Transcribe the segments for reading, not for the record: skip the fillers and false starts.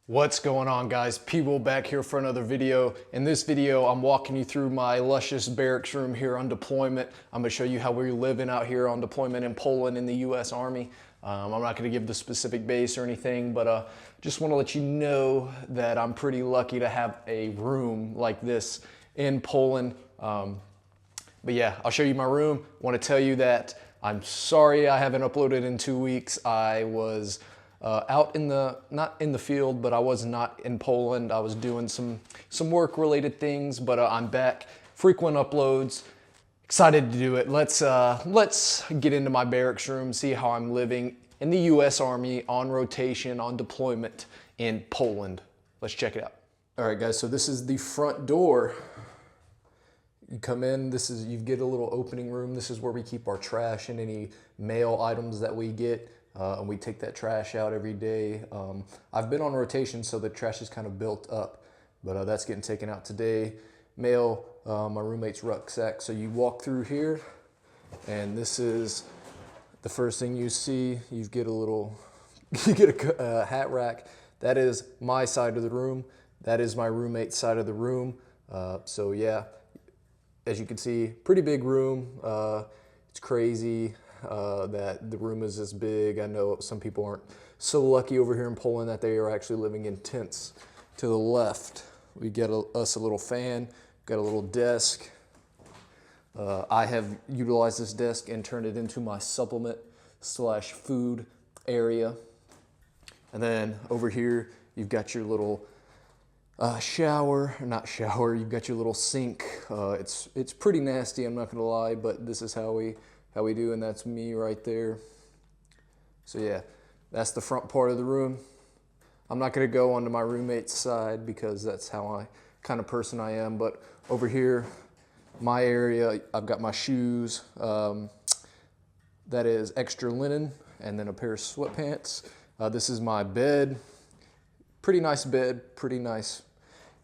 What's going on, guys? P-Will back here for another video. In this video, I'm walking you through my luscious barracks room here on deployment. I'm gonna show you how we're living out here on deployment in Poland in the US Army. I'm not gonna give the specific base or anything, but just wanna let you know that I'm pretty lucky to have a room like this in Poland. But yeah, I'll show you my room. Wanna tell you that I'm sorry I haven't uploaded in 2 weeks. I was out in not in the field, but I was not in Poland. I was doing some work related things, but I'm back. Frequent uploads. Excited to do it. Let's get into my barracks room, see how I'm living in the US Army on rotation, on deployment in Poland. Let's check it out. All right, guys, so this is the front door. You come in, you get a little opening room. This is where we keep our trash and any mail items that we get. And we take that trash out every day. I've been on rotation, so the trash is kind of built up, but that's getting taken out today. Mail, my roommate's rucksack. So you walk through here, and this is the first thing you see. You get a hat rack. That is my side of the room. That is my roommate's side of the room. So yeah, as you can see, pretty big room. It's crazy that the room is this big. I know some people aren't so lucky over here in Poland that they are actually living in tents. To the left, we get us a little fan, got a little desk. I have utilized this desk and turned it into my supplement/food area. And then over here, you've got your little not shower, you've got your little sink. It's pretty nasty, I'm not gonna lie, but this is how we do, and that's me right there. So yeah, that's the front part of the room. I'm not gonna go onto my roommate's side because that's how kind of person I am, but over here, my area, I've got my shoes. That is extra linen, and then a pair of sweatpants. This is my bed. Pretty nice bed, pretty nice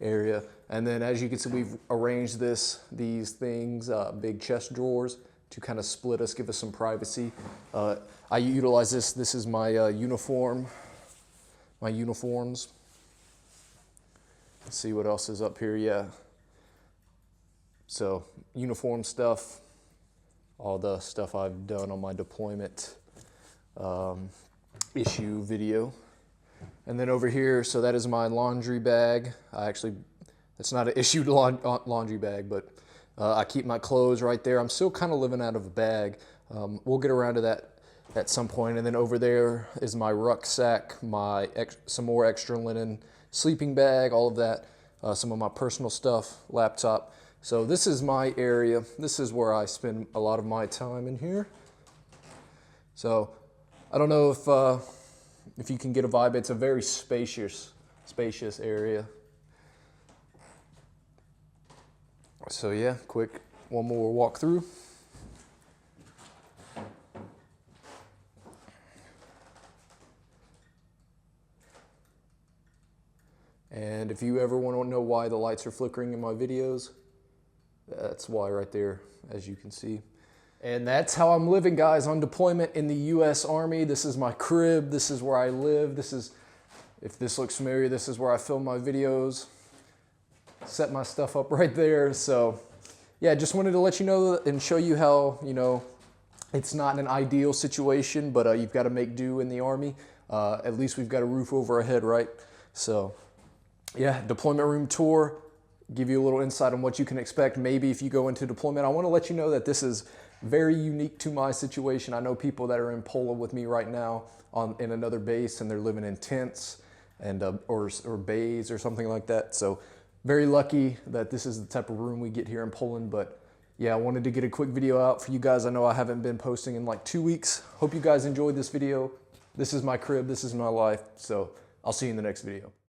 area. And then as you can see, we've arranged these things, big chest drawers, to kind of split us, give us some privacy. I utilize this. This is my uniforms. Let's see what else is up here. Yeah. So uniform stuff, all the stuff I've done on my deployment issue video. And then over here, so that is my laundry bag. It's not an issued laundry bag, but I keep my clothes right there. I'm still kind of living out of a bag. We'll get around to that at some point. And then over there is my rucksack, some more extra linen, sleeping bag, all of that, some of my personal stuff, laptop. So this is my area. This is where I spend a lot of my time in here. So I don't know if you can get a vibe. It's a very spacious area. So yeah, quick, one more walk through. And if you ever want to know why the lights are flickering in my videos, that's why right there, as you can see. And that's how I'm living, guys, on deployment in the US Army. This is my crib. This is where I live. If this looks familiar, this is where I film my videos. Set my stuff up right there. So yeah, just wanted to let you know and show you how, it's not an ideal situation, but you've got to make do in the Army. At least we've got a roof over our head, right? So yeah, deployment room tour, give you a little insight on what you can expect. Maybe if you go into deployment, I want to let you know that this is very unique to my situation. I know people that are in Poland with me right now in another base, and they're living in tents and or bays or something like that. So very lucky that this is the type of room we get here in Poland. But yeah, I wanted to get a quick video out for you guys. I know I haven't been posting in like 2 weeks. Hope you guys enjoyed this video. This is my crib. This is my life. So I'll see you in the next video.